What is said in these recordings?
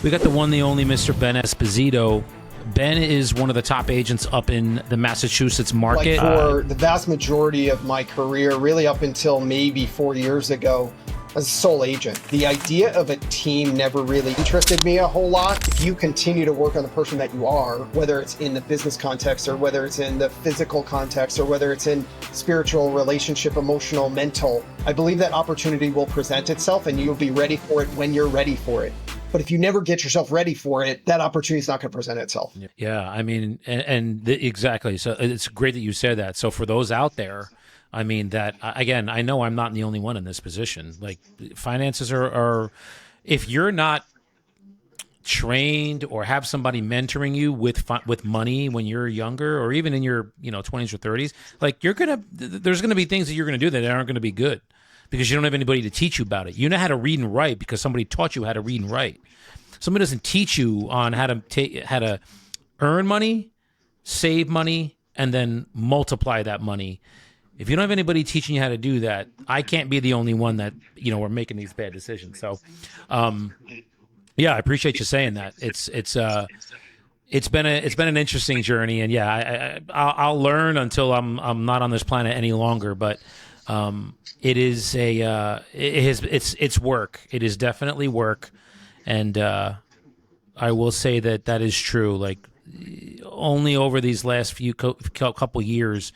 We got the one, the only Mr. Ben Esposito. Ben is one of the top agents up in the Massachusetts market. Like for the vast majority of my career, really up until maybe 4 years ago, as a sole agent, the idea of a team never really interested me a whole lot. If you continue to work on the person that you are, whether it's in the business context or whether it's in the physical context or whether it's in spiritual, relationship, emotional, mental, I believe that opportunity will present itself and you'll be ready for it when you're ready for it. But if you never get yourself ready for it, that opportunity is not going to present itself. Yeah, I mean, exactly. So it's great that you said that. So for those out there, I mean, that again, I know I'm not the only one in this position. Like finances are if you're not trained or have somebody mentoring you with money when you're younger or even in your 20s or 30s, like there's gonna be things that you're gonna do that aren't gonna be good because you don't have anybody to teach you about it. You know how to read and write because somebody taught you how to read and write. Somebody doesn't teach you on how to earn money, save money, and then multiply that money. If you don't have anybody teaching you how to do that, I can't be the only one that we're making these bad decisions. So, yeah, I appreciate you saying that. It's been an interesting journey, and yeah, I'll learn until I'm not on this planet any longer. But it's work. It is definitely work, and I will say that is true. Like only over these last few couple years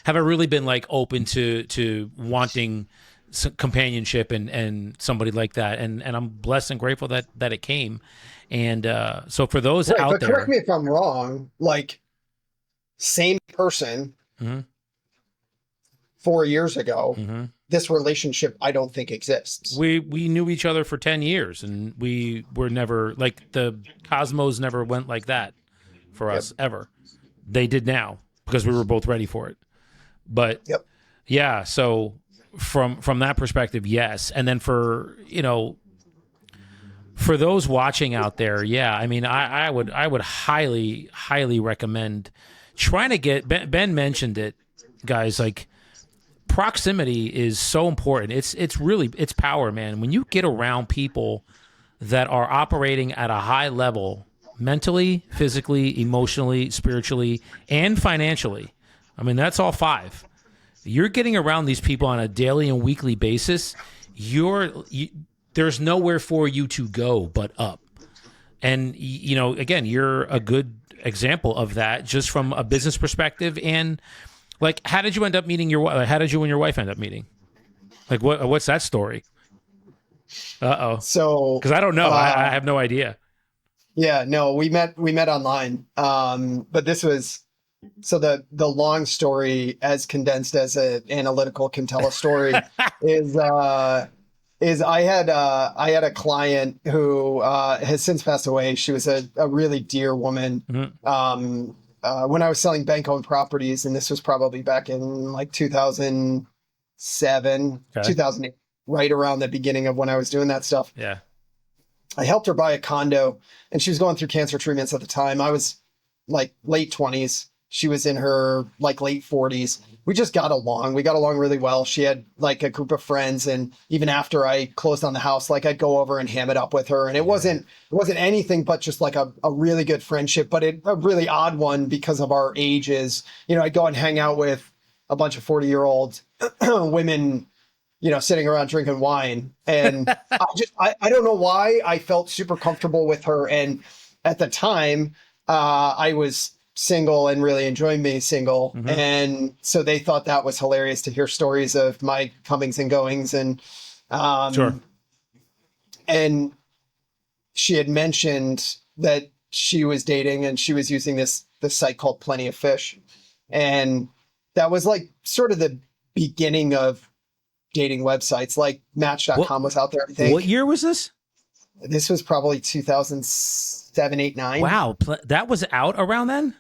have I really been like open to wanting some companionship and somebody like that, and I'm blessed and grateful that it came. And so for those out but there, correct me if I'm wrong. Like same person 4 years ago, this relationship I don't think exists. We knew each other for 10 years, and we were never like the cosmos never went like that for us ever. They did now because we were both ready for it. But yeah, so from that perspective, yes. And then for those watching out there, yeah, I mean, I would highly recommend trying to get Ben mentioned it, guys. Like proximity is so important. It's power, man. When you get around people that are operating at a high level, mentally, physically, emotionally, spiritually, and financially. I mean, that's all five. You're getting around these people on a daily and weekly basis. There's nowhere for you to go but up. And, again, you're a good example of that just from a business perspective. And, like, how did you end up meeting your wife? How did you and your wife end up meeting? Like, what's that story? Uh-oh. So, because I don't know. I have no idea. Yeah, no, we met online. But this was... So the long story, as condensed as an analytical can tell a story, is I had a client who has since passed away. She was a really dear woman. When I was selling bank-owned properties, and this was probably back in like 2007, 2008, right around the beginning of when I was doing that stuff. Yeah, I helped her buy a condo, and she was going through cancer treatments at the time. I was like late 20s. She was in her like late 40s. We just got along. We got along really well. She had like a group of friends. And even after I closed on the house, like I'd go over and ham it up with her. And it wasn't anything but just like a really good friendship, but a really odd one because of our ages. I'd go and hang out with a bunch of 40-year-old women, sitting around drinking wine. And I don't know why I felt super comfortable with her. And at the time, I was single and really enjoying being single. And so they thought that was hilarious to hear stories of my comings and goings. And, sure. And she had mentioned that she was dating and she was using this site called Plenty of Fish. And that was like sort of the beginning of dating websites. Like Match.com was out there, I think. What year was this? This was probably 2007, 8, 9. Wow. That was out around then?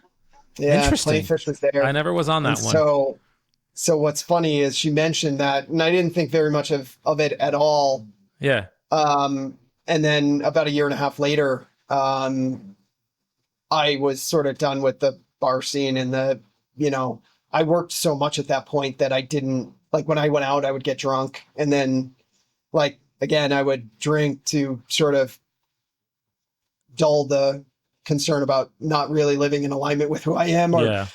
Yeah, interesting. Plenty of Fish was there. I never was on that one. So what's funny is she mentioned that, and I didn't think very much of it at all. Yeah. And then about a year and a half later, I was sort of done with the bar scene and I worked so much at that point that I didn't, like when I went out, I would get drunk. And then like, again, I would drink to sort of dull the concern about not really living in alignment with who I am or Yeah.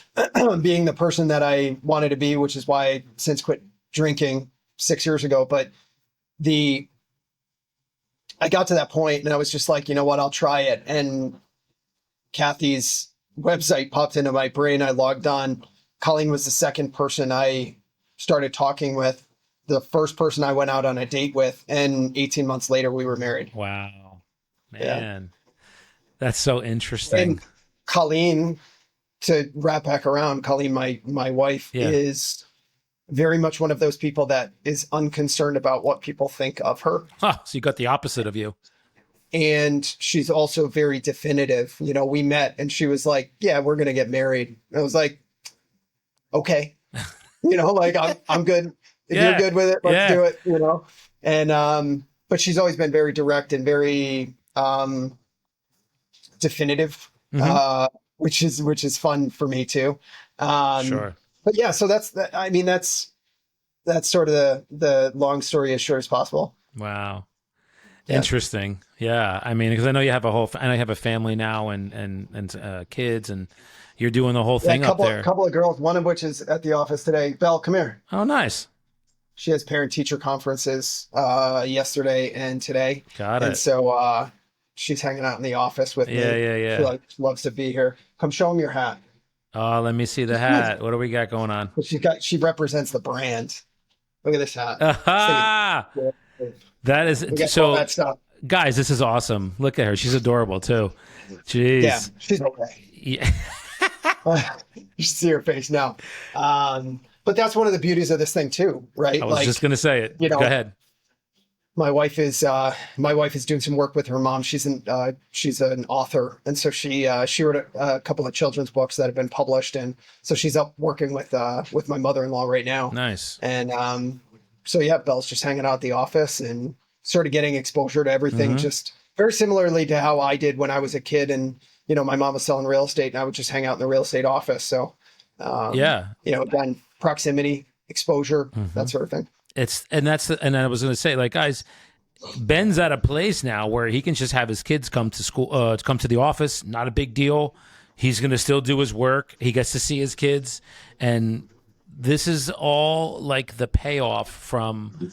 being the person that I wanted to be, which is why I since quit drinking 6 years ago. But I got to that point and I was just like, you know what, I'll try it. And Kathy's website popped into my brain. I logged on. Colleen was the second person I started talking with, the first person I went out on a date with, and 18 months later we were married. Wow, Yeah. man, that's so interesting. And Colleen, to wrap back around, Colleen, my wife, Yeah. is very much one of those people that is unconcerned about what people think of her. Huh, so you got the opposite of you. And she's also very definitive. You know, we met and she was like, yeah, we're going to get married. And I was like, okay, you know, like I'm good. If Yeah. you're good with it, let's Yeah. do it, you know? And, but she's always been very direct and very, definitive, which is fun for me too. Sure. But yeah, so that's sort of the long story as short as possible. Wow. Yeah. Interesting. Yeah. I mean, because I know you have I know you have a family now and kids, and you're doing the whole thing up there. A couple of girls, one of which is at the office today. Belle, come here. Oh, nice. She has parent-teacher conferences yesterday and today. Got it. And so she's hanging out in the office with me. Yeah. She loves to be here. Come show them your hat. Oh, let me see the hat. What do we got going on? But she represents the brand. Look at this hat. Aha! That is We got all so. that stuff. Guys, this is awesome. Look at her. She's adorable too. Jeez. Yeah, she's okay. Yeah. You see her face now. But that's one of the beauties of this thing too, right? I was just gonna say it. you know, Go ahead. My wife is doing some work with her mom. She's an author, and so she wrote a couple of children's books that have been published, and so she's up working with my mother-in-law right now. Nice. And so yeah, Belle's just hanging out at the office and sort of getting exposure to everything, just very similarly to how I did when I was a kid, and you know, my mom was selling real estate, and I would just hang out in the real estate office. So Yeah. you know, again, proximity, exposure, that sort of thing. And I was going to say, like, guys, Ben's at a place now where he can just have his kids come to school, come to the office. Not a big deal. He's going to still do his work. He gets to see his kids. And this is all like the payoff from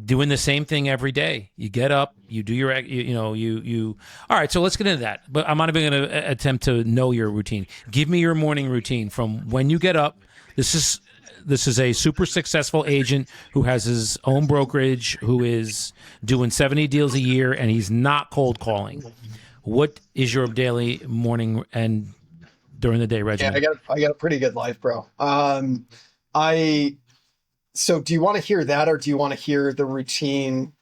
doing the same thing every day. You get up, you do your, you. All right, so let's get into that. But I'm not even going to attempt to know your routine. Give me your morning routine from when you get up. This is a super successful agent who has his own brokerage, who is doing 70 deals a year, and he's not cold calling. What is your daily morning and during the day regimen? Yeah, I got a pretty good life, bro. So do you want to hear that, or do you want to hear the routine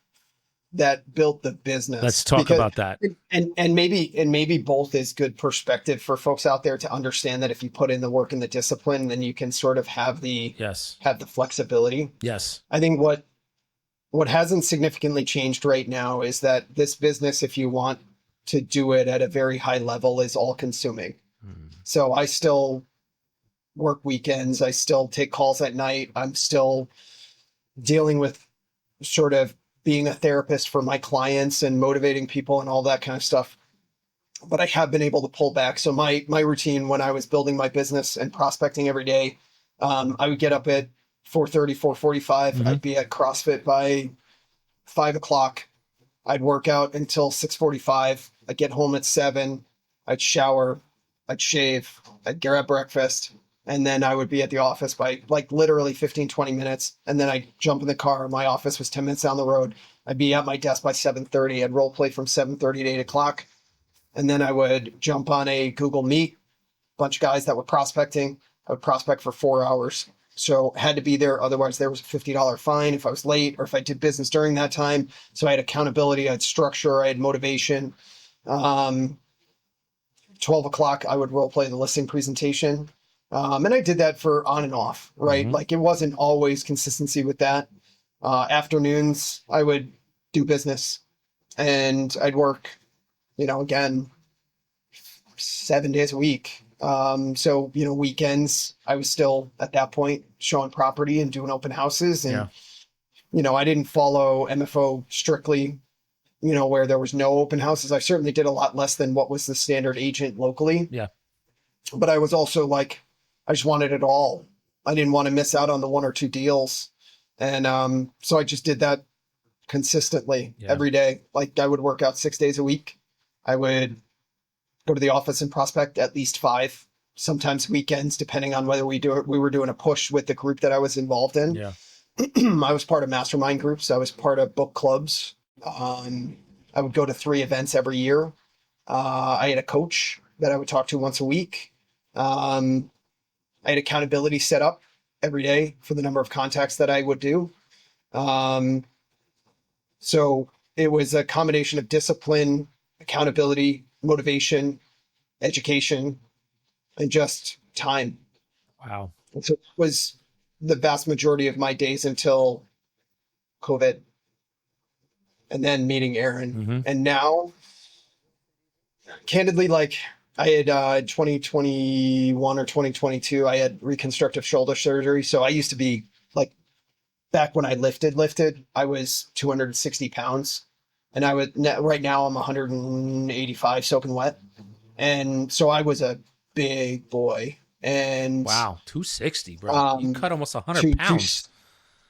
that built the business? Let's talk about that. And maybe both is good perspective for folks out there to understand that if you put in the work and the discipline, then you can sort of have the flexibility. Yes. I think what hasn't significantly changed right now is that this business, if you want to do it at a very high level, is all consuming. So I still work weekends. I still take calls at night. I'm still dealing with sort of being a therapist for my clients and motivating people and all that kind of stuff. But I have been able to pull back. So my routine when I was building my business and prospecting every day, I would get up at 4:30, 4:45. I'd be at CrossFit by 5:00. I'd work out until 6:45. I'd get home at 7. I'd shower. I'd shave. I'd grab breakfast. And then I would be at the office by like literally 15, 20 minutes. And then I'd jump in the car. My office was 10 minutes down the road. I'd be at my desk by 7:30. I'd role play from 7:30 to 8:00. And then I would jump on a Google Meet, bunch of guys that were prospecting. I would prospect for 4 hours. So I had to be there. Otherwise, there was a $50 fine if I was late or if I did business during that time. So I had accountability, I had structure, I had motivation. 12:00, I would role play the listing presentation. And I did that for on and off, right? Like it wasn't always consistency with that. Afternoons, I would do business and I'd work, again, 7 days a week. So, weekends, I was still at that point showing property and doing open houses. And, I didn't follow MFO strictly where there was no open houses. I certainly did a lot less than what was the standard agent locally. Yeah. But I was also like, I just wanted it all. I didn't want to miss out on the one or two deals. And so I just did that consistently every day. Like I would work out 6 days a week. I would go to the office and prospect at least 5, sometimes weekends, depending on whether we were doing a push with the group that I was involved in. Yeah. I was part of mastermind groups. I was part of book clubs. I would go to 3 events every year. I had a coach that I would talk to once a week. I had accountability set up every day for the number of contacts that I would do. So it was a combination of discipline, accountability, motivation, education, and just time. Wow. And so it was the vast majority of my days until COVID and then meeting Aaron. Mm-hmm. And now, candidly, like I had 2021 or 2022, I had reconstructive shoulder surgery. So I used to be like, back when I lifted, I was 260 pounds. And right now I'm 185 soaking wet. And so I was a big boy. And wow, 260, bro. You cut almost 100 pounds.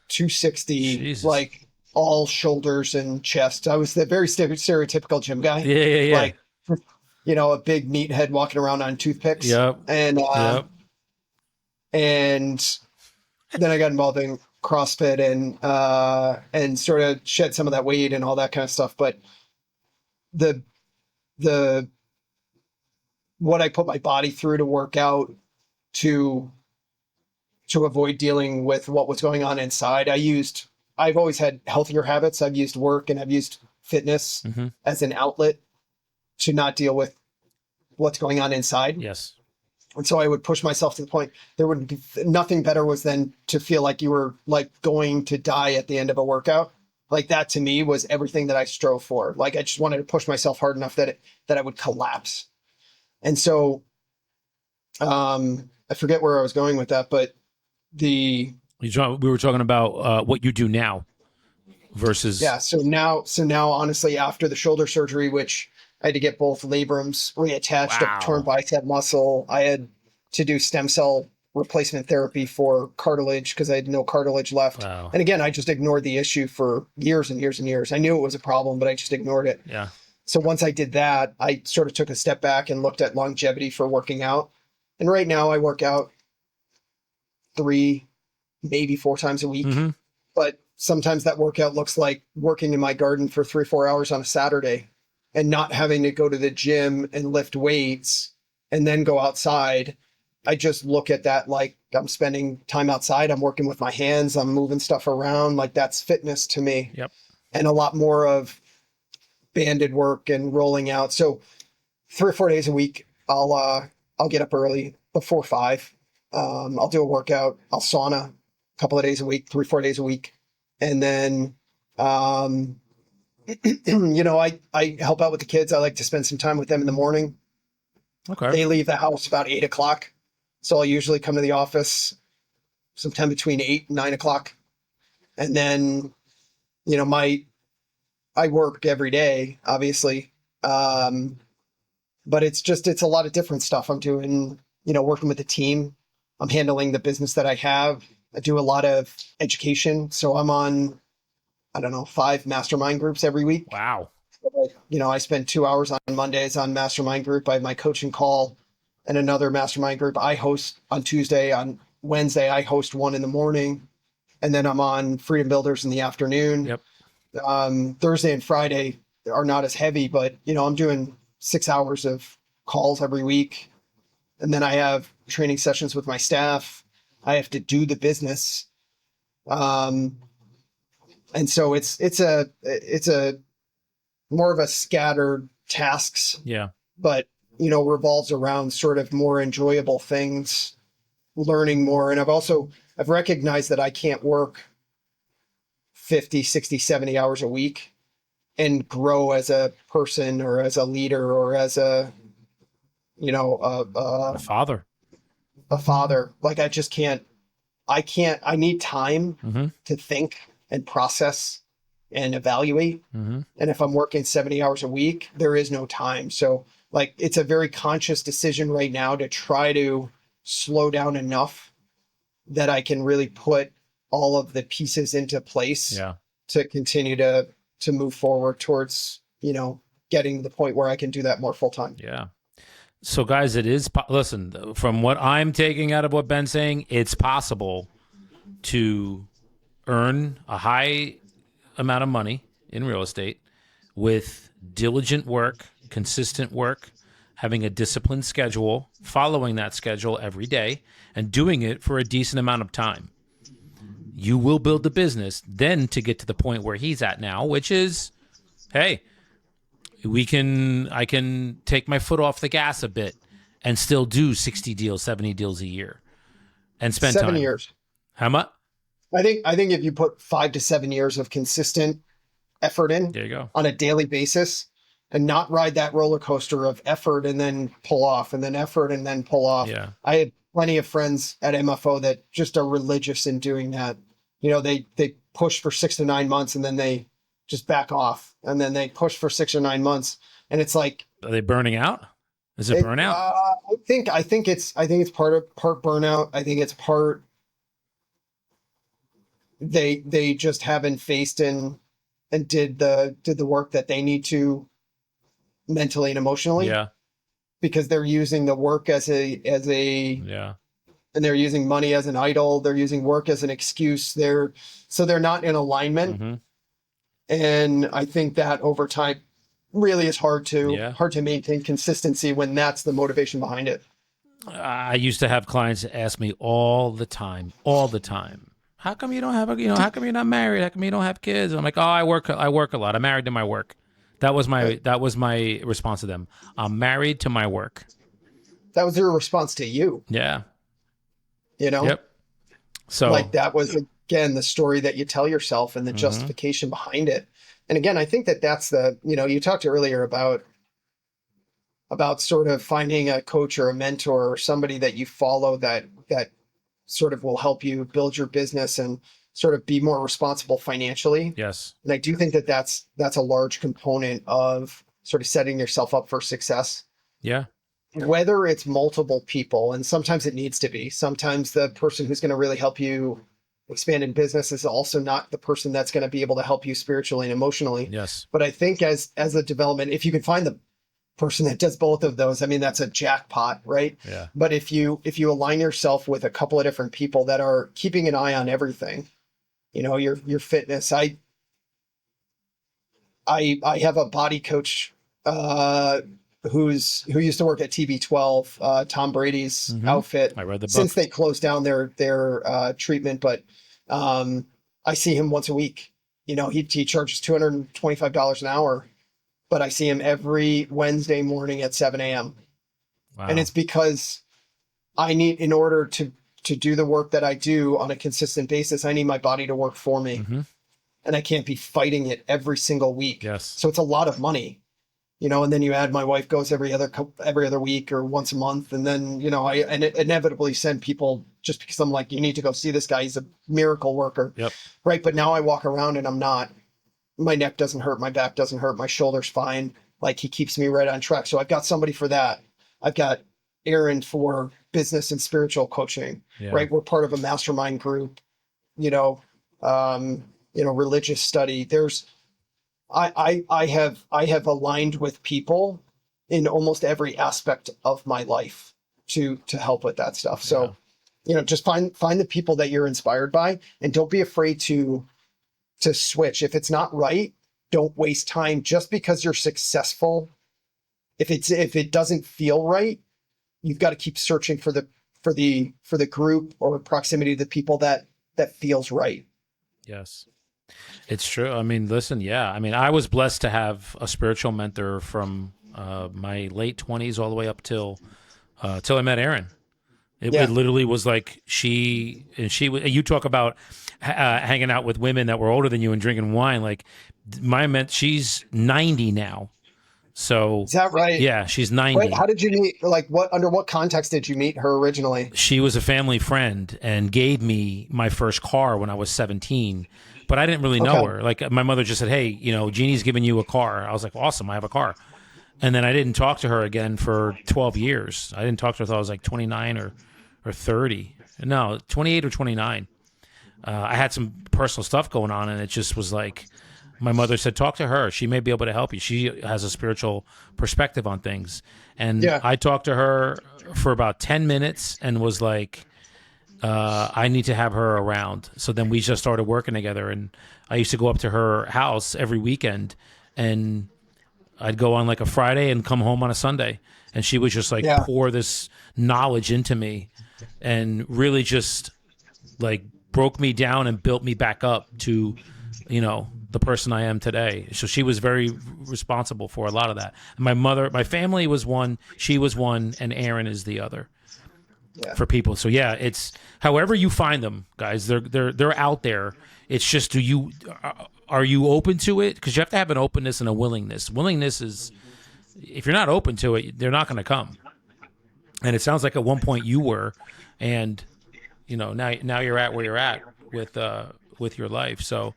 260, Jesus. like all shoulders and chest. I was the very stereotypical gym guy. Yeah. Like, a big meathead walking around on toothpicks. Yep. And and then I got involved in CrossFit and sort of shed some of that weight and all that kind of stuff. But the what I put my body through to work out to avoid dealing with what was going on inside, I've always had healthier habits. I've used work and I've used fitness as an outlet to not deal with what's going on inside. Yes. And so I would push myself to the point there would be nothing better was than to feel like you were like going to die at the end of a workout. Like that to me was everything that I strove for. Like I just wanted to push myself hard enough that I would collapse. And so I forget where I was going with that, but we were talking about what you do now versus. Yeah. So now, honestly, after the shoulder surgery, which I had to get both labrums reattached, a torn bicep muscle, I had to do stem cell replacement therapy for cartilage because I had no cartilage left. Wow. And again, I just ignored the issue for years and years and years. I knew it was a problem, but I just ignored it. Yeah. So once I did that, I sort of took a step back and looked at longevity for working out. And right now I work out 3, maybe 4 times a week. Mm-hmm. But sometimes that workout looks like working in my garden for 3-4 hours on a Saturday and not having to go to the gym and lift weights and then go outside. I just look at that like I'm spending time outside. I'm working with my hands. I'm moving stuff around. Like that's fitness to me. Yep. And a lot more of banded work and rolling out. So 3 or 4 days a week, I'll get up early before 5. I'll do a workout. I'll sauna a couple of days a week, 3-4 days a week. And then, I help out with the kids. I like to spend some time with them in the morning. Okay. They leave the house about 8 o'clock. So I'll usually come to the office sometime between 8 and 9 o'clock. And then, I work every day, obviously. But it's a lot of different stuff I'm doing, working with the team. I'm handling the business that I have. I do a lot of education. So I'm on, 5 mastermind groups every week. Wow. I spend 2 hours on Mondays on mastermind group. I have my coaching call and another mastermind group I host on Tuesday. On Wednesday, I host one in the morning. And then I'm on Freedom Builders in the afternoon. Yep. Thursday and Friday are not as heavy, but, I'm doing 6 hours of calls every week. And then I have training sessions with my staff. I have to do the business. And so it's a more of a scattered tasks. Yeah. But, revolves around sort of more enjoyable things, learning more. And I've recognized that I can't work 50, 60, 70 hours a week and grow as a person or as a leader or as a father. Like I just can't, I need time to think and process and evaluate. Mm-hmm. And if I'm working 70 hours a week, there is no time. So like, it's a very conscious decision right now to try to slow down enough that I can really put all of the pieces into place Yeah. to continue to move forward towards, getting to the point where I can do that more full time. Yeah. So guys, listen, from what I'm taking out of what Ben's saying, it's possible to earn a high amount of money in real estate with diligent work, consistent work, having a disciplined schedule, following that schedule every day, and doing it for a decent amount of time. You will build the business then to get to the point where he's at now, which is, hey, I can take my foot off the gas a bit and still do 60 deals, 70 deals a year and spend 7 time. years. How much? I think if you put 5 to 7 years of consistent effort in There you go. on a daily basis and not ride that roller coaster of effort and then pull off and then effort and then pull off. Yeah. I have plenty of friends at MFO that just are religious in doing that. They push for 6 to 9 months and then they just back off, and then they push for 6 or 9 months. And it's like, Are they burning out? Is it burnout? I think it's part burnout. I think it's part, they just haven't faced and did the work that they need to mentally and emotionally. Yeah. Because they're using the work as a Yeah. and they're using money as an idol. They're using work as an excuse. They're not in alignment. Mm-hmm. And I think that over time really is hard to maintain consistency when that's the motivation behind it. I used to have clients ask me all the time, how come you don't have how come you're not married? How come you don't have kids? I'm like, oh, I work a lot. I'm married to my work. That was my response to them. I'm married to my work. That was their response to you. Yeah. Yep. So like that was, again, the story that you tell yourself and the justification behind it. And again, I think that's you talked earlier about sort of finding a coach or a mentor or somebody that you follow that sort of will help you build your business and sort of be more responsible financially. Yes. And I do think that's a large component of sort of setting yourself up for success. Yeah. Whether it's multiple people, and sometimes it needs to be, sometimes the person who's going to really help you expand in business is also not the person that's going to be able to help you spiritually and emotionally. Yes. But I think as a development, if you can find the person that does both of those, I mean, that's a jackpot, right? Yeah. But if you align yourself with a couple of different people that are keeping an eye on everything, your fitness. I have a body coach who used to work at TB12, Tom Brady's outfit. I read the book. Since they closed down their treatment, but I see him once a week. He charges $225 an hour, but I see him every Wednesday morning at 7 a.m. Wow. And it's because I need, in order to do the work that I do on a consistent basis, I need my body to work for me. Mm-hmm. And I can't be fighting it every single week. Yes. So it's a lot of money, and then you add my wife goes every other week or once a month. And then, I inevitably send people just because I'm like, you need to go see this guy. He's a miracle worker. Yep. Right. But now I walk around and my neck doesn't hurt. My back doesn't hurt. My shoulder's fine. Like, he keeps me right on track. So I've got somebody for that. I've got Aaron for business and spiritual coaching, right? We're part of a mastermind group, religious study. I have aligned with people in almost every aspect of my life to help with that stuff. So, just find the people that you're inspired by, and don't be afraid to switch. If it's not right, don't waste time just because you're successful. If it doesn't feel right, you've got to keep searching for the group or proximity to the people that feels right. Yes, it's true. I mean, listen, yeah. I mean, I was blessed to have a spiritual mentor from my late 20s all the way up till I met Erin. It literally was like you talk about hanging out with women that were older than you and drinking wine. Like, she's 90 now. So is that right? Yeah, she's 90. Wait, how did you meet? Like, under what context did you meet her originally? She was a family friend and gave me my first car when I was 17 but I didn't really know Okay. her. Like my mother just said, "Hey, Jeannie's giving you a car." I was like, "Awesome, I have a car." And then I didn't talk to her again for 12 years. I didn't talk to her until I was like 29 or 30. No, 28 or 29. I had some personal stuff going on, and it just was like my mother said, talk to her. She may be able to help you. She has a spiritual perspective on things. And Yeah. I talked to her for about 10 minutes and was like, I need to have her around. So then we just started working together, and I used to go up to her house every weekend, and I'd go on like a Friday and come home on a Sunday. And she would just like Yeah. pour this knowledge into me and really just like broke me down and built me back up to, the person I am today. So she was very responsible for a lot of that. And my family was one, she was one, and Aaron is the other Yeah. for people. So yeah, it's however you find them, guys. They're out there. It's just are you open to it? Because you have to have an openness and a willingness. Willingness is if you're not open to it, they're not going to come. And it sounds like at one point you were, and now you're at where you're at with your life. So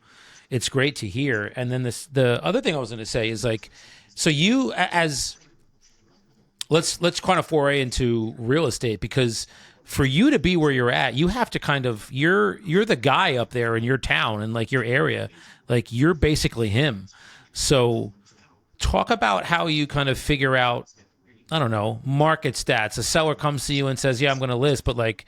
it's great to hear. And then the other thing I was going to say is like, so you as let's kind of foray into real estate, because for you to be where you're at, you have to kind of you're the guy up there in your town and like your area, like you're basically him. So talk about how you kind of figure out, I don't know, market stats. A seller comes to you and says, "Yeah, I'm going to list," but like,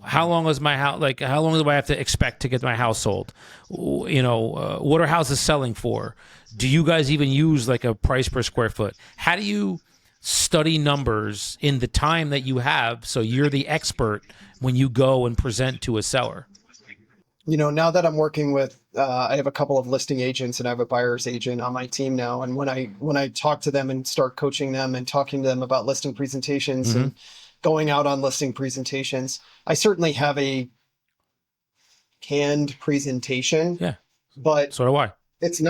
how long is my house? Like, how long do I have to expect to get my house sold? What are houses selling for? Do you guys even use like a price per square foot? How do you study numbers in the time that you have so you're the expert when you go and present to a seller? Now that I'm working with, I have a couple of listing agents and I have a buyer's agent on my team now. And when I talk to them and start coaching them and talking to them about listing presentations and going out on listing presentations, I certainly have a canned presentation, Yeah, but so do I. it's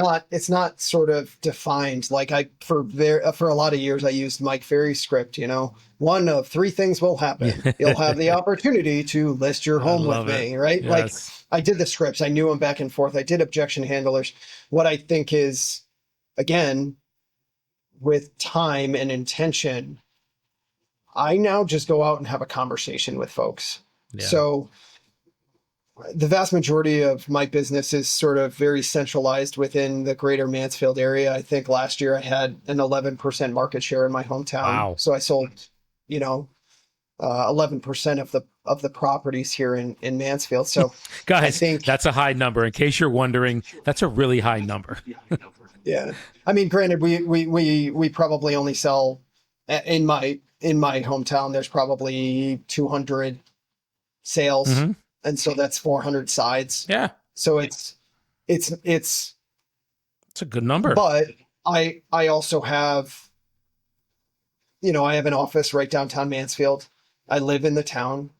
not sort of defined. Like for a lot of years, I used Mike Ferry's script, one of three things will happen. You'll have the opportunity to list your home with me, right? Yes. Like I did the scripts. I knew them back and forth. I did objection handlers. What I think is, again, with time and intention, I now just go out and have a conversation with folks. Yeah. So the vast majority of my business is sort of very centralized within the greater Mansfield area. I think last year I had an 11% market share in my hometown. Wow. So I sold, 11% of the properties here in Mansfield. So Guys, I think that's a high number. In case you're wondering, that's a really high number. yeah. I mean, granted, we probably only sell in my hometown. There's probably 200 sales. Mm-hmm. And so that's 400 sides. Yeah. So it's It's a good number. but I also have, I have an office right downtown Mansfield. I live in the town.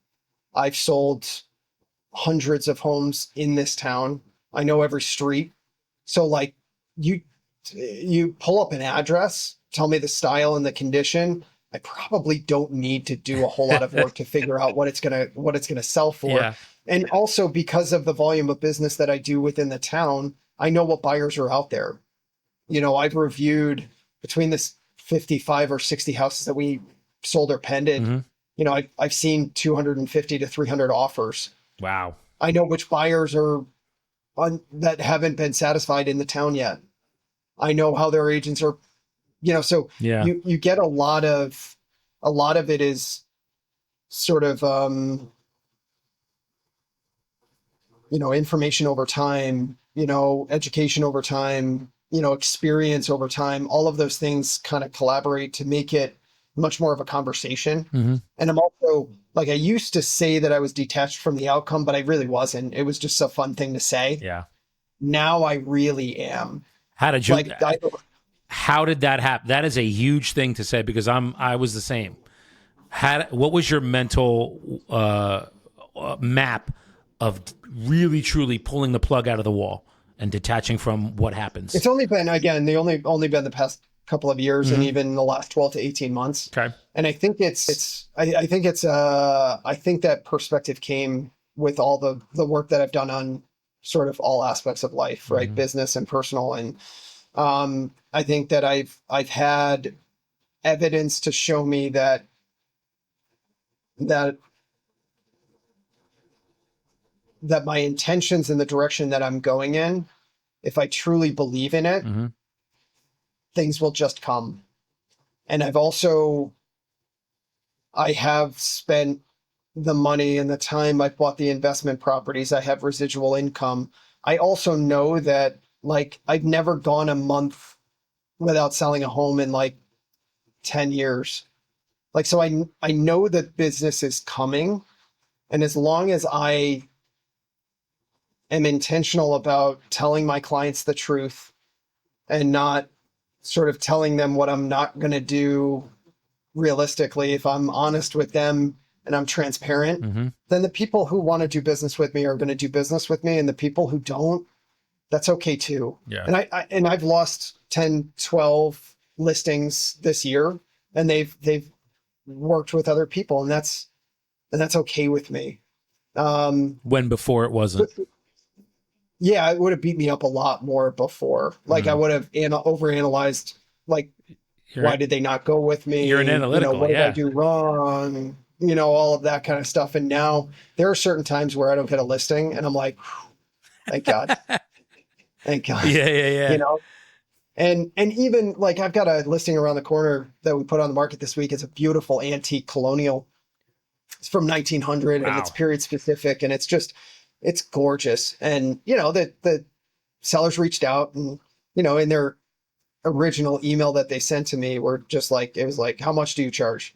I've sold hundreds of homes in this town. I know every street. So like you pull up an address, tell me the style and the condition. I probably don't need to do a whole lot of work to figure out what it's gonna sell for. Yeah. And also because of the volume of business that I do within the town, I know what buyers are out there. I've reviewed between this 55 or 60 houses that we sold or pended. Mm-hmm. I've seen 250 to 300 offers. Wow. I know which buyers are that haven't been satisfied in the town yet. I know how their agents are, so Yeah. you get a lot of it is sort of, information over time, education over time, experience over time. All of those things kind of collaborate to make it much more of a conversation. Mm-hmm. And I'm also like, I used to say that I was detached from the outcome, but I really wasn't. It was just a fun thing to say. Yeah. Now I really am. How did you? Like, How did that happen? That is a huge thing to say because I was the same. What was your mental map of really truly pulling the plug out of the wall and detaching from what happens? It's only been, again, only been the past couple of years and even the last 12 to 18 months. Okay. And I think I think that perspective came with all the work that I've done on sort of all aspects of life, right? Business and personal. And I think that I've had evidence to show me that my intentions in the direction that I'm going in, if I truly believe in it, things will just come. And I have spent the money and the time. I've bought the investment properties. I have residual income. I also know that, like, I've never gone a month without selling a home in like 10 years. Like, so I know that business is coming. And as long as I am intentional about telling my clients the truth and not sort of telling them what I'm not going to do realistically, if I'm honest with them and I'm transparent, then the people who want to do business with me are going to do business with me. And the people who don't, that's okay too. Yeah. And I've lost 10, 12 listings this year, and they've worked with other people, and that's okay with me. When before it wasn't. Yeah, it would have beat me up a lot more before. Like I would have overanalyzed, like, why did they not go with me? You're an analytical, what did I do wrong? All of that kind of stuff. And now there are certain times where I don't get a listing and I'm like, thank God. Thank God. Yeah. And even like I've got a listing around the corner that we put on the market this week. It's a beautiful antique colonial. It's from 1900 and it's period specific, and it's gorgeous. And, the sellers reached out and, in their original email that they sent to me were just like, it was like, how much do you charge?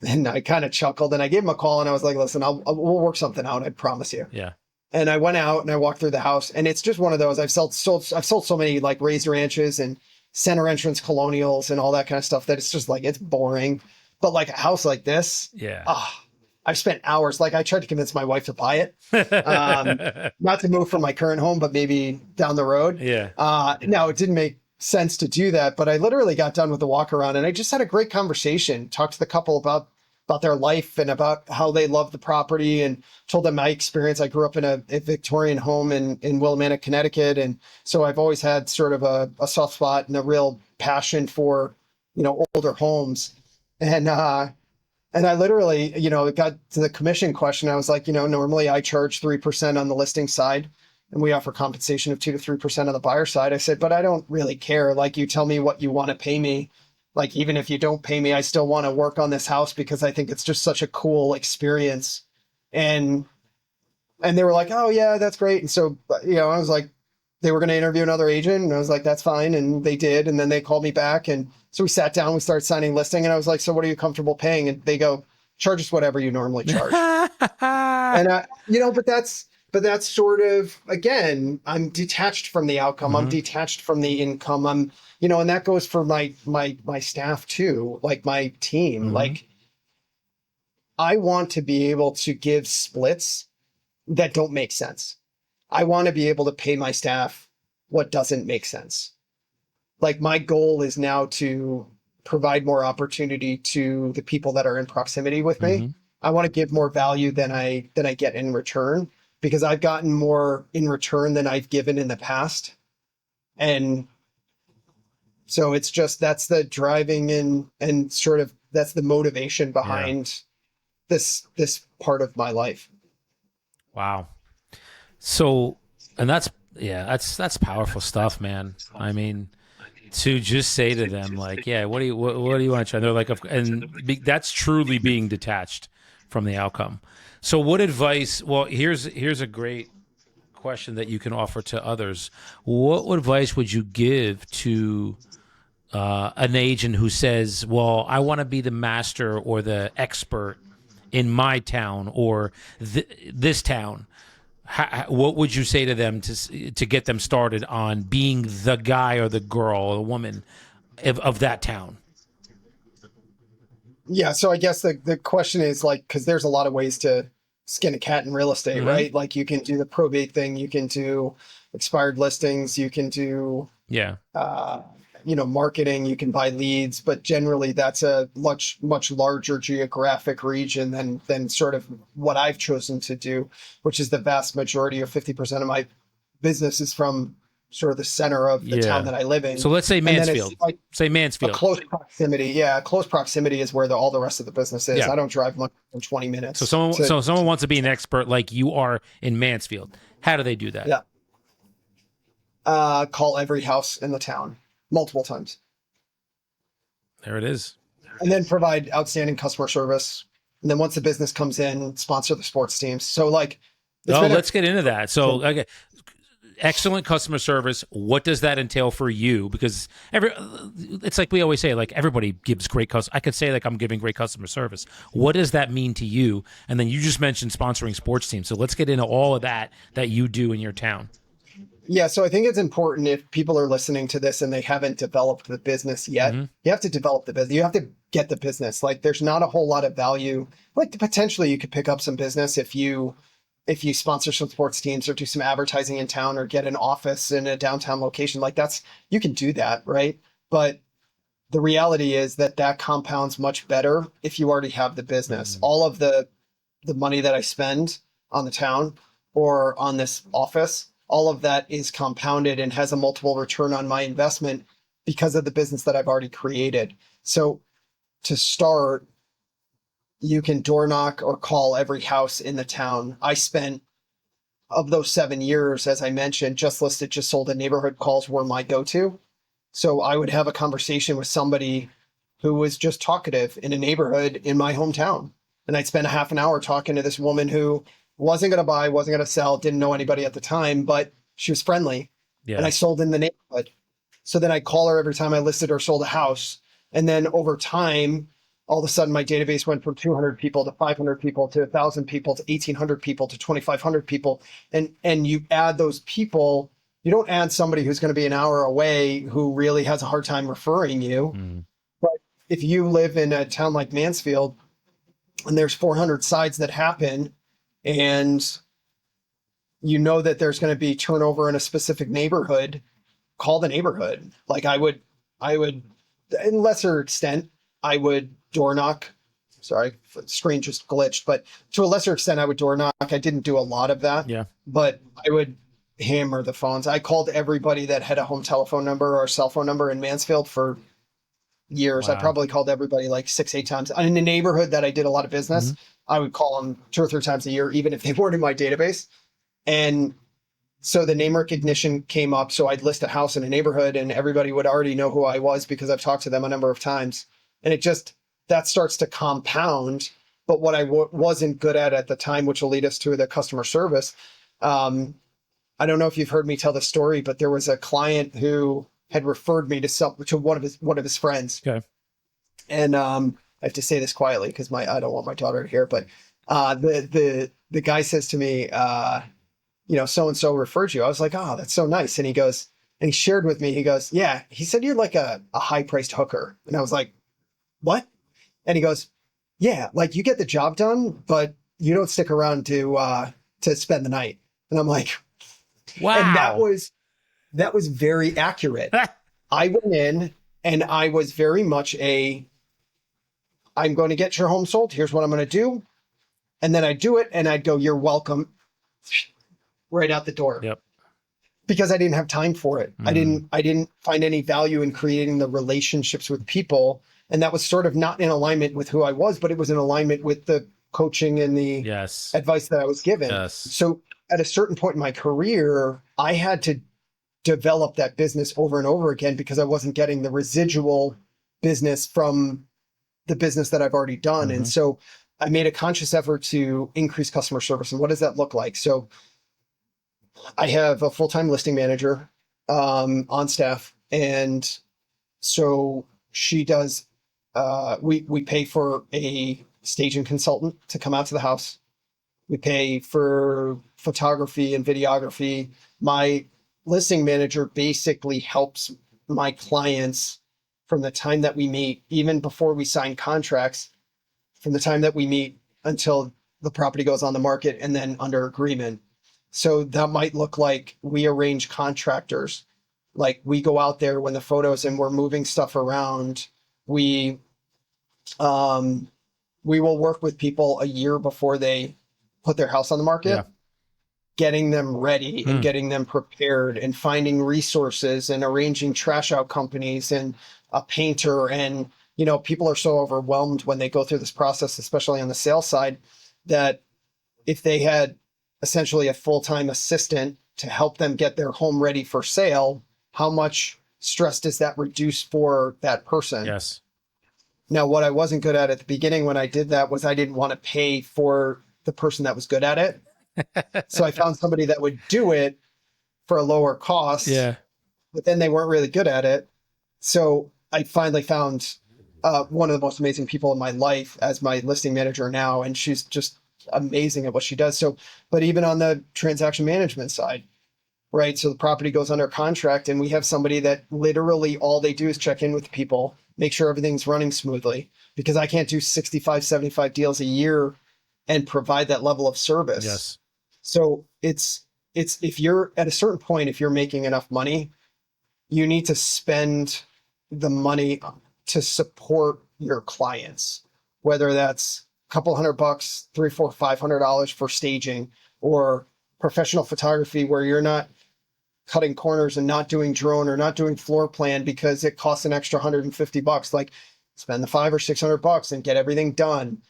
And I kind of chuckled and I gave him a call and I was like, listen, we'll work something out. I promise you. Yeah. And I went out and I walked through the house, and it's just one of those. I've sold so many like Razor Ranches and center entrance colonials and all that kind of stuff that it's just like, it's boring. But like a house like this, I've spent hours. Like I tried to convince my wife to buy it, not to move from my current home, but maybe down the road. Yeah. Now it didn't make sense to do that, but I literally got done with the walk around and I just had a great conversation, talked to the couple about their life and about how they love the property, and told them my experience. I grew up in a Victorian home in Willimantic, Connecticut. And so I've always had sort of a soft spot and a real passion for, older homes. And I literally, it got to the commission question. I was like, normally I charge 3% on the listing side, and we offer compensation of 2 to 3% on the buyer side. I said, but I don't really care. Like, you tell me what you want to pay me. Like, even if you don't pay me, I still want to work on this house because I think it's just such a cool experience. And they were like, oh yeah, that's great. And so, I was like, they were going to interview another agent, and I was like, that's fine. And they did. And then they called me back. And so we sat down, we started signing listing, and I was like, so what are you comfortable paying? And they go, charge us whatever you normally charge. And but that's sort of, again, I'm detached from the outcome. I'm detached from the income. I'm, and that goes for my staff too, like my team. Like, I want to be able to give splits that don't make sense. I want to be able to pay my staff what doesn't make sense. Like, my goal is now to provide more opportunity to the people that are in proximity with me. I want to give more value than I get in return, because I've gotten more in return than I've given in the past. And so it's just, that's the driving and sort of, that's the motivation behind this part of my life. Wow. So, and that's powerful stuff, man. I mean, to just say to them, like, yeah, what do you want to try? And they're like, that's truly being detached from the outcome. So what advice, well, here's a great question that you can offer to others. What advice would you give to an agent who says, well, I want to be the master or the expert in my town or this town? What would you say to them to get them started on being the guy or the girl or the woman of that town? Yeah, so I guess the question is, like, because there's a lot of ways to skin a cat in real estate, right? Like, you can do the probate thing, you can do expired listings, you can do marketing, you can buy leads, but generally that's a much larger geographic region than sort of what I've chosen to do, which is the vast majority of 50% of business is from sort of the center of the town that I live in. So let's say And then Mansfield. it's like Say a Mansfield. close proximity. Yeah, close proximity is where all the rest of the business is. Yeah. I don't drive much than 20 minutes. So someone wants to be an expert like you are in Mansfield. How do they do that? Yeah. Call every house in the town multiple times. There it is. And then provide outstanding customer service. And then once the business comes in, sponsor the sports teams. So like, let's get into that. So okay, excellent customer service. What does that entail for you? Because it's like we always say, like everybody gives great I could say like I'm giving great customer service. What does that mean to you? And then you just mentioned sponsoring sports teams. So let's get into all of that you do in your town. Yeah, so I think it's important if people are listening to this and they haven't developed the business yet, you have to develop the business. You have to get the business. Like there's not a whole lot of value. Like potentially you could pick up some business if you sponsor some sports teams or do some advertising in town or get an office in a downtown location. Like you can do that, right? But the reality is that compounds much better if you already have the business. All of the money that I spend on the town or on this office, all of that is compounded and has a multiple return on my investment because of the business that I've already created. So to start, you can door knock or call every house in the town. I spent, of those 7 years, as I mentioned, just listed, just sold, and neighborhood calls were my go-to. So I would have a conversation with somebody who was just talkative in a neighborhood in my hometown. And I'd spend a half an hour talking to this woman who wasn't going to buy, wasn't going to sell, didn't know anybody at the time, but she was friendly. Yeah. And I sold in the neighborhood. So then I'd call her every time I listed or sold a house. And then over time, all of a sudden my database went from 200 people to 500 people to 1,000 people to 1,800 people to 2,500 people. And you add those people, you don't add somebody who's going to be an hour away who really has a hard time referring you. But if you live in a town like Mansfield and there's 400 sides that happen, and you know that there's going to be turnover in a specific neighborhood, call the neighborhood. Like I would, in lesser extent, I would door knock. Sorry, the screen just glitched, but to a lesser extent, I would door knock. I didn't do a lot of that, but I would hammer the phones. I called everybody that had a home telephone number or a cell phone number in Mansfield for years. Wow. I probably called everybody like 6-8 times. In the neighborhood that I did a lot of business, I would call them 2 or 3 times a year, even if they weren't in my database. And so the name recognition came up. So I'd list a house in a neighborhood and everybody would already know who I was because I've talked to them a number of times. And that starts to compound. But what I wasn't good at the time, which will lead us to the customer service. I don't know if you've heard me tell the story, but there was a client who had referred me to one of his friends. Okay. And I have to say this quietly because I don't want my daughter to hear, but the guy says to me, so-and-so referred you. I was like, oh, that's so nice. And he shared with me, he goes, yeah, he said you're like a high-priced hooker. And I was like, what? And he goes, yeah, like you get the job done, but you don't stick around to spend the night. And I'm like, wow. And that was very accurate. I went in and I was very much I'm going to get your home sold. Here's what I'm going to do. And then I'd do it and I'd go, you're welcome, right out the door. Yep. Because I didn't have time for it. I didn't find any value in creating the relationships with people. And that was sort of not in alignment with who I was, but it was in alignment with the coaching and the advice that I was given. Yes. So at a certain point in my career, I had to develop that business over and over again because I wasn't getting the residual business from the business that I've already done. And so I made a conscious effort to increase customer service. And what does that look like? So I have a full-time listing manager on staff. And so she does, we pay for a staging consultant to come out to the house. We pay for photography and videography. My listing manager basically helps my clients from the time that we meet, even before we sign contracts, from the time that we meet until the property goes on the market and then under agreement. So that might look like we arrange contractors. Like we go out there when the photos and we're moving stuff around. We will work with people a year before they put their house on the market. Yeah. getting them ready and getting them prepared and finding resources and arranging trash out companies and a painter. And, people are so overwhelmed when they go through this process, especially on the sales side, that if they had essentially a full-time assistant to help them get their home ready for sale, how much stress does that reduce for that person? Yes. Now, what I wasn't good at the beginning when I did that was I didn't want to pay for the person that was good at it. So I found somebody that would do it for a lower cost, Yeah. but then they weren't really good at it. So I finally found one of the most amazing people in my life as my listing manager now, and she's just amazing at what she does. So, but even on the transaction management side, right? So the property goes under contract, and we have somebody that literally all they do is check in with people, make sure everything's running smoothly, because I can't do 65, 75 deals a year and provide that level of service. Yes. So it's if you're at a certain point, if you're making enough money, you need to spend the money to support your clients, whether that's a couple $100, $300, $400, $500 for staging, or professional photography where you're not cutting corners and not doing drone or not doing floor plan because it costs an extra $150. Like, spend the $500 or $600 and get everything done.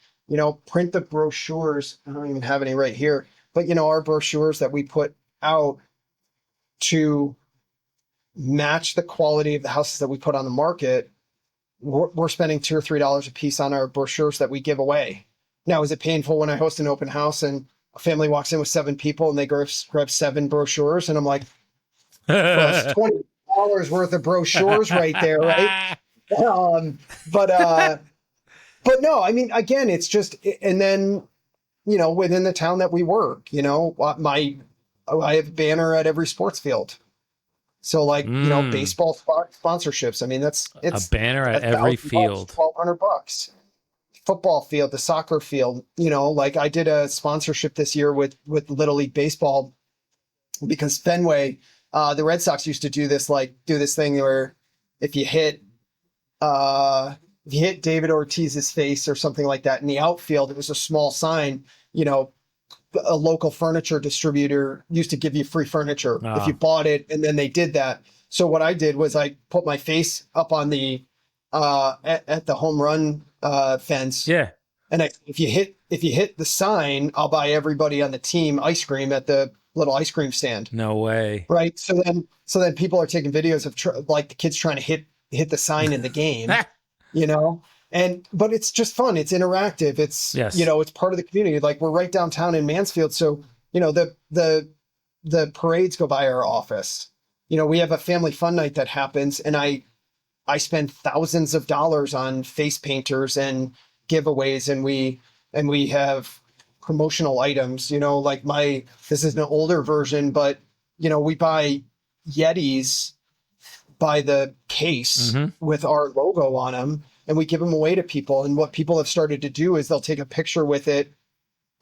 Print the brochures. I don't even have any right here, but our brochures that we put out to match the quality of the houses that we put on the market, we're spending $2 or $3 a piece on our brochures that we give away. Now, is it painful when I host an open house and a family walks in with 7 people and they grab 7 brochures, and I'm like, well, it's $20 worth of brochures right there, right? But no, I mean, again, it's just, and then, within the town that we work, I have a banner at every sports field. So like, baseball sponsorships. I mean, it's a banner at every field, $1,200. Football field, the soccer field, like I did a sponsorship this year with Little League Baseball, because Fenway, the Red Sox used to do this thing where if you hit David Ortiz's face or something like that in the outfield, it was a small sign, a local furniture distributor used to give you free furniture if you bought it. And then they did that. So what I did was I put my face up on the, at the home run fence. Yeah. And if you hit the sign, I'll buy everybody on the team ice cream at the little ice cream stand. No way. Right. So then people are taking videos of like the kids trying to hit the sign in the game, but it's just fun. It's interactive. It's, yes. It's part of the community. Like, we're right downtown in Mansfield. So, the parades go by our office. We have a family fun night that happens, and I spend thousands of dollars on face painters and giveaways, and we have promotional items, like this is an older version, but we buy Yetis by the case with our logo on them, and we give them away to people. And what people have started to do is they'll take a picture with it,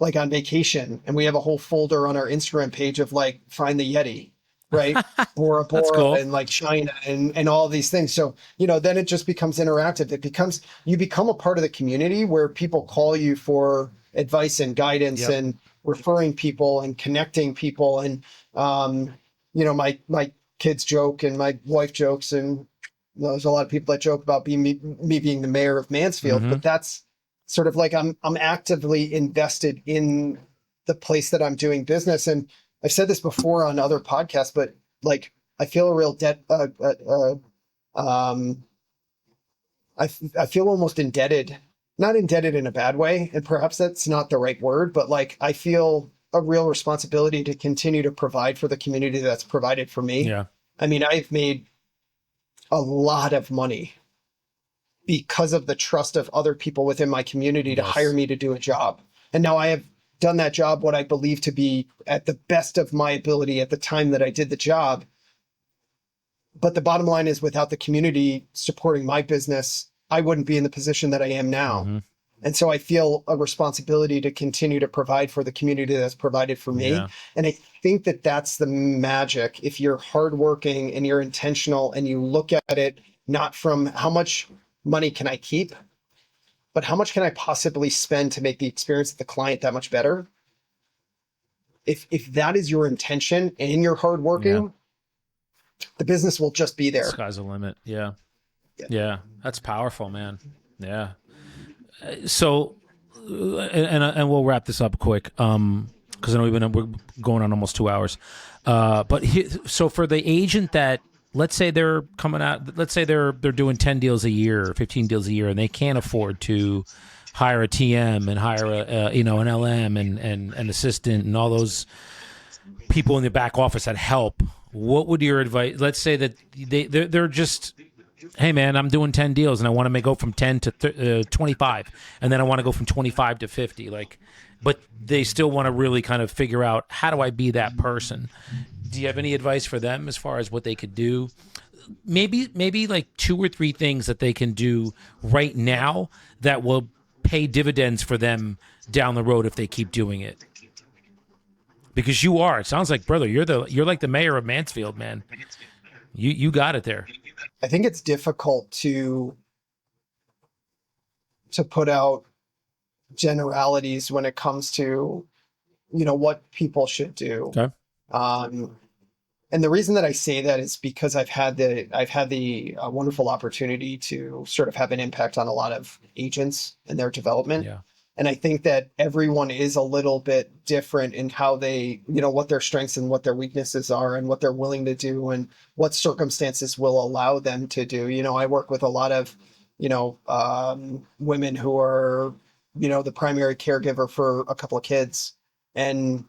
like on vacation. And we have a whole folder on our Instagram page of like, find the Yeti, right? Bora Bora cool. And like China and all these things. So, then it just becomes interactive. You become a part of the community where people call you for advice and guidance and referring people and connecting people. And, my kids joke and my wife jokes, and there's a lot of people that joke about me being the mayor of Mansfield, but that's sort of like I'm actively invested in the place that I'm doing business. And I've said this before on other podcasts, but like I feel a real debt. I feel almost indebted, not indebted in a bad way, and perhaps that's not the right word, but like I feel a real responsibility to continue to provide for the community that's provided for me. Yeah. I mean, I've made a lot of money because of the trust of other people within my community to hire me to do a job. And now I have done that job, what I believe to be at the best of my ability at the time that I did the job. But the bottom line is, without the community supporting my business, I wouldn't be in the position that I am now. And so I feel a responsibility to continue to provide for the community that's provided for me. Yeah. And I think that that's the magic. If you're hardworking and you're intentional and you look at it, not from how much money can I keep, but how much can I possibly spend to make the experience of the client that much better? if that is your intention and you're hardworking, the business will just be there. Sky's the limit. Yeah. Yeah. Yeah. That's powerful, man. Yeah. So, and we'll wrap this up quick. Because I know we're going on almost 2 hours. So for the agent that, let's say they're coming out, let's say they're doing 10 deals a year, 15 deals a year, and they can't afford to hire a TM and hire an LM and an assistant and all those people in the back office that help. What would your advice? Let's say that they're just, hey man, I'm doing 10 deals and I want to go from 10 to 25, and then I want to go from 25 to 50. But they still want to really kind of figure out, how do I be that person? Do you have any advice for them as far as what they could do? Maybe like 2 or 3 things that they can do right now that will pay dividends for them down the road if they keep doing it. Because it sounds like, brother, you're like the mayor of Mansfield, man. You got it there. I think it's difficult to put out generalities when it comes to, what people should do. Okay. And the reason that I say that is because I've had the wonderful opportunity to sort of have an impact on a lot of agents and their development. Yeah. And I think that everyone is a little bit different in how they, what their strengths and what their weaknesses are and what they're willing to do and what circumstances will allow them to do. I work with a lot of, women who are, the primary caregiver for a couple of kids. And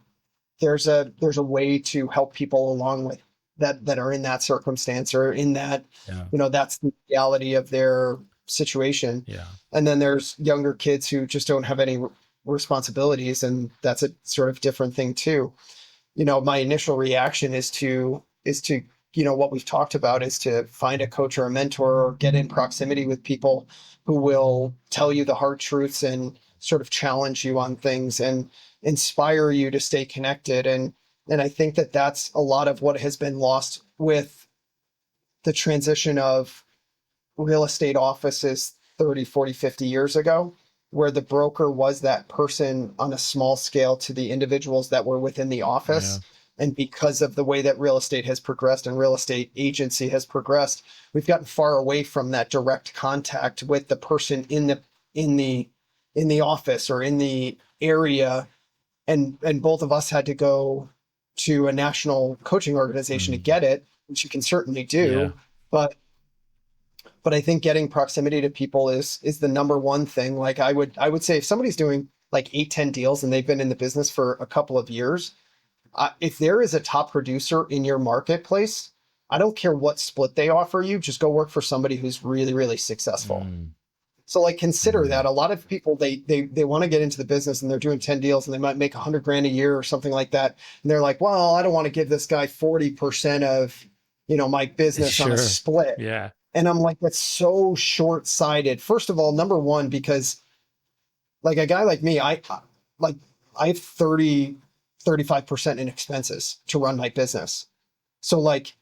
there's a way to help people along with that are in that circumstance or in that, that's the reality of their situation. Yeah. And then there's younger kids who just don't have any responsibilities, and that's a sort of different thing too. My initial reaction is to what we've talked about, is to find a coach or a mentor or get in proximity with people who will tell you the hard truths and sort of challenge you on things and inspire you to stay connected. And I think that that's a lot of what has been lost with the transition of real estate offices 30, 40, 50 years ago, where the broker was that person on a small scale to the individuals that were within the office. Yeah. And because of the way that real estate has progressed and real estate agency has progressed, we've gotten far away from that direct contact with the person in the office or in the area. And both of us had to go to a national coaching organization to get it, which you can certainly do. Yeah. But I think getting proximity to people is the number one thing. Like I would say, if somebody's doing like 8, 10 deals and they've been in the business for a couple of years, if there is a top producer in your marketplace, I don't care what split they offer you, just go work for somebody who's really, really successful. So like consider that. A lot of people, they want to get into the business and they're doing 10 deals and they might make $100,000 a year or something like that. And they're like, well, I don't want to give this guy 40% of, my business on a split. Yeah. And I'm like, that's so short-sighted. First of all, number one, because like a guy like me, I have 30, 35% in expenses to run my business. So like,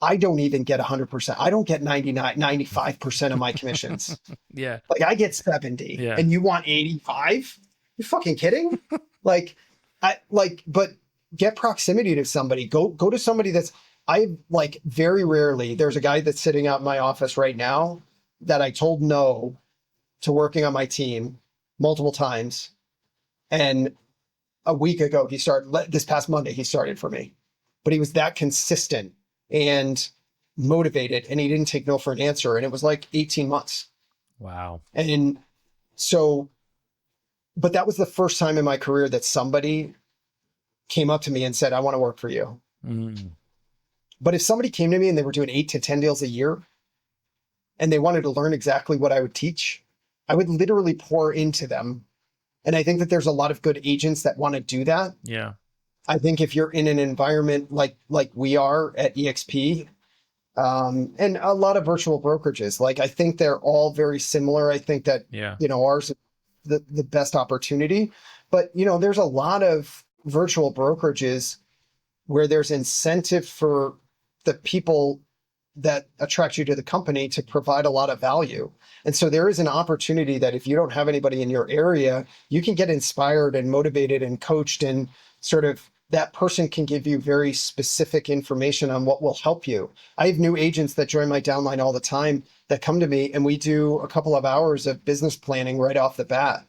I don't even get 100%. I don't get 99, 95% of my commissions. Yeah. Like I get 70 yeah. And you want 85? You fucking kidding? but get proximity to somebody. Go to somebody I like very rarely, there's a guy that's sitting out in my office right now that I told no to working on my team multiple times. And a week ago, this past Monday, he started for me, but he was that consistent and motivated, and he didn't take no for an answer. And it was like 18 months. Wow. And so, but that was the first time in my career that somebody came up to me and said, I want to work for you. But if somebody came to me and they were doing 8 to 10 deals a year and they wanted to learn exactly what I would teach, I would literally pour into them. And I think that there's a lot of good agents that want to do that. Yeah. I think if you're in an environment like we are at EXP, and a lot of virtual brokerages, like I think they're all very similar. I think that, ours is the best opportunity, but there's a lot of virtual brokerages where there's incentive for the people that attract you to the company to provide a lot of value. And so there is an opportunity that if you don't have anybody in your area, you can get inspired and motivated and coached and sort of that person can give you very specific information on what will help you. I have new agents that join my downline all the time that come to me, and we do a couple of hours of business planning right off the bat.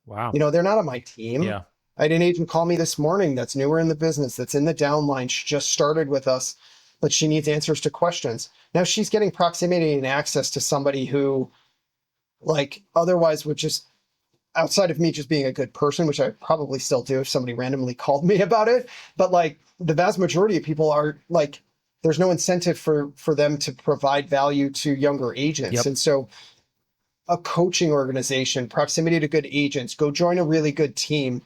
Wow. You know, they're not on my team. Yeah. I had an agent call me this morning that's newer in the business, that's in the downline. She just started with us, but she needs answers to questions. Now she's getting proximity and access to somebody who, like, otherwise would just, outside of me just being a good person, which I probably still do if somebody randomly called me about it. But like the vast majority of people are like, there's no incentive for them to provide value to younger agents. Yep. And so a coaching organization, proximity to good agents, go join a really good team.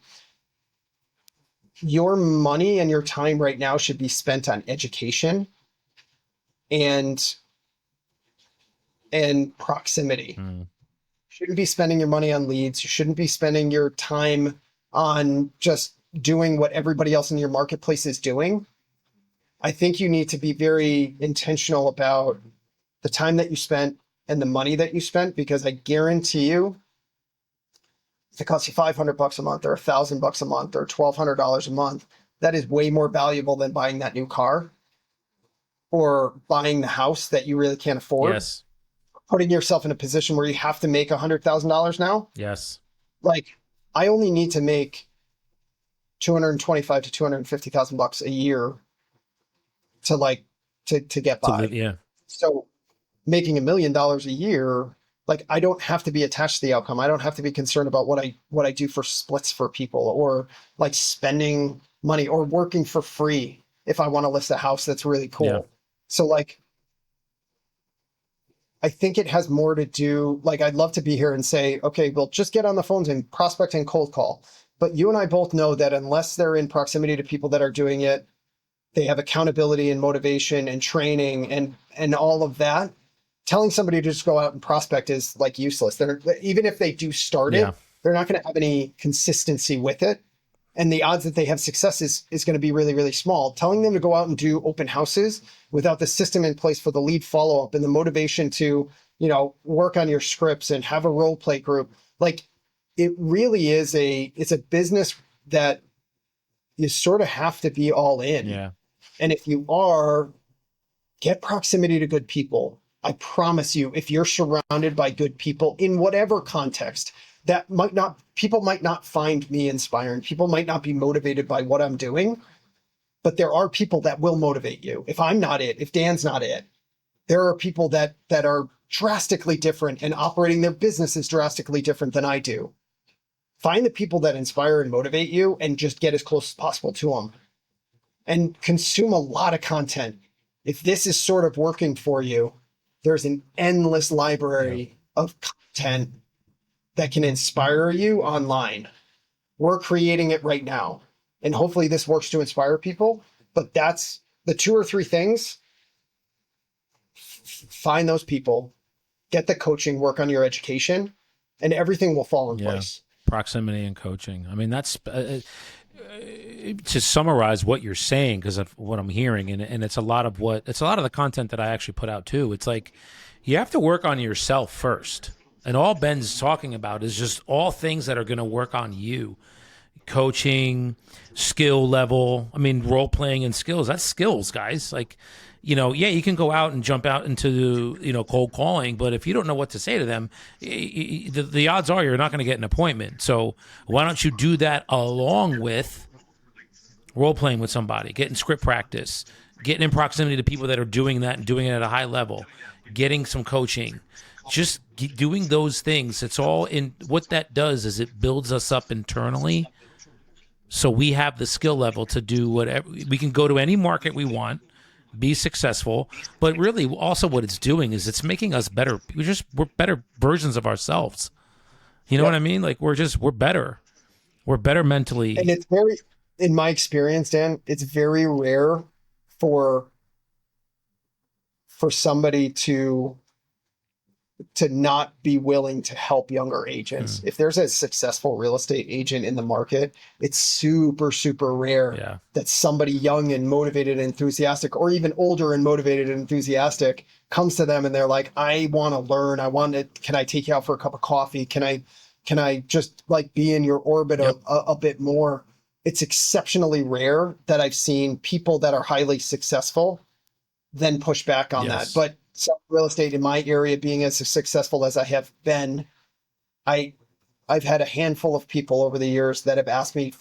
Your money and your time right now should be spent on education and proximity. Shouldn't be spending your money on leads. You shouldn't be spending your time on just doing what everybody else in your marketplace is doing. I think you need to be very intentional about the time that you spent and the money that you spent, because I guarantee you, if it costs you $500 a month or $1,000 a month or $1,200 a month, that is way more valuable than buying that new car or buying the house that you really can't afford. Yes. Putting yourself in a position where you have to make $100,000 now. Yes. Like, I only need to make $225,000 to $250,000 a year to get by. Yeah. So making $1 million a year, like, I don't have to be attached to the outcome. I don't have to be concerned about what I do for splits for people, or like spending money or working for free if I want to list a house that's really cool. Yeah. So like, I think it has more to do, like, I'd love to be here and say, okay, well, just get on the phones and prospect and cold call. But you and I both know that unless they're in proximity to people that are doing it, they have accountability and motivation and training and all of that. Telling somebody to just go out and prospect is like useless. Even if they do start it, they're not going to have any consistency with it. And the odds that they have success is going to be really, really small. Telling them to go out and do open houses without the system in place for the lead follow-up and the motivation to, you know, work on your scripts and have a role play group. Like, it really is it's a business that you sort of have to be all in. Yeah. And if you are, get proximity to good people. I promise you, if you're surrounded by good people in whatever context, people might not find me inspiring. People might not be motivated by what I'm doing, but there are people that will motivate you. If I'm not it, if Dan's not it, there are people that are drastically different and operating their businesses drastically different than I do. Find the people that inspire and motivate you and just get as close as possible to them and consume a lot of content. If this is sort of working for you, there's an endless library of content that can inspire you online. We're creating it right now. And hopefully this works to inspire people. But that's the 2 or 3 things. Find those people, get the coaching, work on your education, and everything will fall in place. Proximity and coaching. I mean, that's to summarize what you're saying, because of what I'm hearing, and it's a lot of the content that I actually put out too. It's like, you have to work on yourself first. And all Ben's talking about is just all things that are going to work on you. Coaching, skill level. I mean, role playing and skills. That's skills, guys. Like, you know, you can go out and jump out into, cold calling, but if you don't know what to say to them, the odds are you're not going to get an appointment. So why don't you do that along with role playing with somebody, getting script practice, getting in proximity to people that are doing that and doing it at a high level, getting some coaching. Just doing those things. It's all in what that does is it builds us up internally. So we have the skill level to do whatever. We can go to any market we want, be successful. But really also what it's doing is it's making us better. We're better versions of ourselves. You know what I mean? Like we're better. We're better mentally. And it's very, in my experience, Dan, it's very rare for somebody to not be willing to help younger agents. If there's a successful real estate agent in the market, it's super, super rare that somebody young and motivated and enthusiastic, or even older and motivated and enthusiastic, comes to them and they're like, I want to learn. Can I take you out for a cup of coffee? Can I just like be in your orbit a bit more? it's exceptionally rare that I've seen people that are highly successful then push back on that. But some real estate in my area being as successful as I have been, I've had a handful of people over the years that have asked me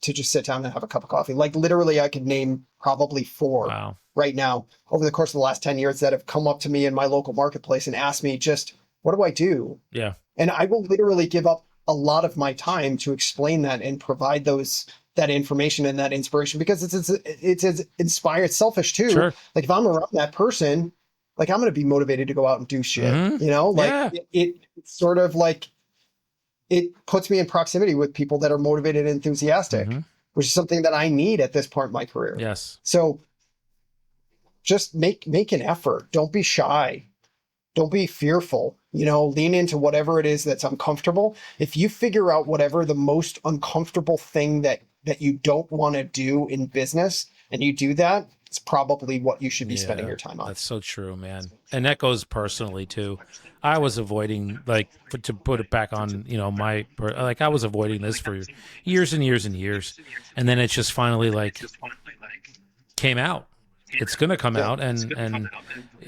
to just sit down and have a cup of coffee. Like literally I could name probably 4 right now over the course of the last 10 years that have come up to me in my local marketplace and asked me just, what do I do? Yeah. And I will literally give up a lot of my time to explain that and provide that information and that inspiration, because it's inspired, selfish too. Sure. Like if I'm around that person, like I'm going to be motivated to go out and do shit, you know, like it's sort of like, it puts me in proximity with people that are motivated and enthusiastic, which is something that I need at this point in my career. Yes. So just make an effort. Don't be shy. Don't be fearful, you know, lean into whatever it is that's uncomfortable. If you figure out whatever the most uncomfortable thing that you don't want to do in business and you do that, it's probably what you should be spending your time on. That's so true, man. And that goes personally too. I was avoiding, like, to put it back on, you know, I was avoiding this for years and years and years. And then it just finally like came out. It's going to come out.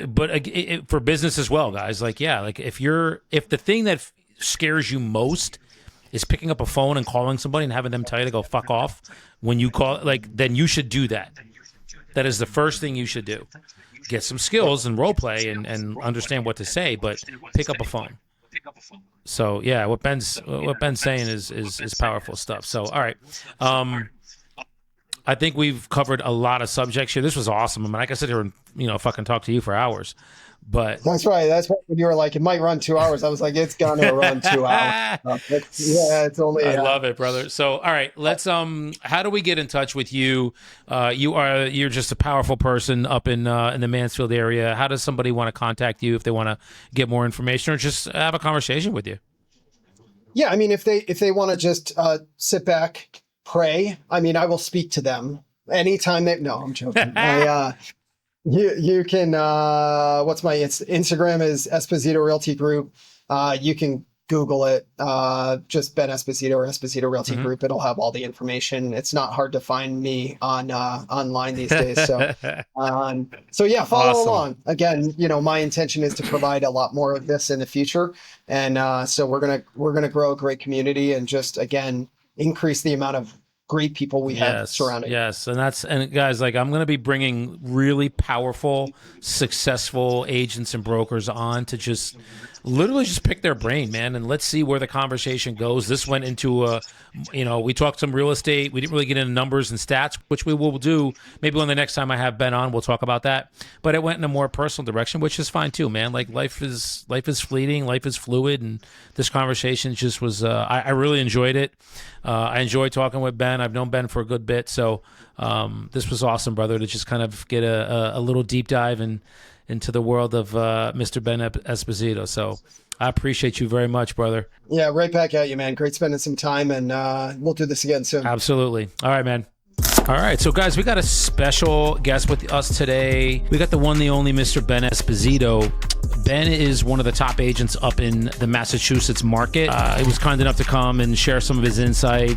But for business as well, guys, like, yeah, like if the thing that scares you most is picking up a phone and calling somebody and having them tell you to go fuck off when you call, like, then you should do that. That is the first thing you should do. Get some skills and role play and understand what to say, but pick up a phone. So yeah, what Ben's saying is powerful stuff. So all right. I think we've covered a lot of subjects here. This was awesome. I mean, I could sit here and, you know, fucking talk to you for hours. But that's right. That's what, when you were like, it might run 2 hours. I was like, it's gonna run 2 hours. It's only. I love it, brother. So, all right, let's. How do we get in touch with you? You're just a powerful person up in the Mansfield area. How does somebody want to contact you if they want to get more information or just have a conversation with you? Yeah, I mean, if they want to just sit back, pray. I mean, I will speak to them anytime they. No, I'm joking. You can, what's my Instagram is Esposito Realty Group. You can Google it, just Ben Esposito or Esposito Realty Group. It'll have all the information. It's not hard to find me on, online these days. So yeah, follow along. Again, you know, my intention is to provide a lot more of this in the future. And, so we're going to grow a great community and just, again, increase the amount of great people we have surrounding. Yes. And guys, like, I'm going to be bringing really powerful, successful agents and brokers on to just literally just pick their brain, man. And let's see where the conversation goes. This went into we talked some real estate. We didn't really get into numbers and stats, which we will do. Maybe when the next time I have Ben on, we'll talk about that. But it went in a more personal direction, which is fine too, man. Like life is fleeting, life is fluid. And this conversation just was, I really enjoyed it. I enjoyed talking with Ben. I've known Ben for a good bit. So this was awesome, brother, to just kind of get a little deep dive into the world of Mr. Ben Esposito. So I appreciate you very much, brother. Yeah, right back at you, man. Great spending some time, and we'll do this again soon. Absolutely. All right, man. All right, so guys, we got a special guest with us today. We got the one, the only Mr. Ben Esposito. Ben is one of the top agents up in the Massachusetts market. He was kind enough to come and share some of his insight,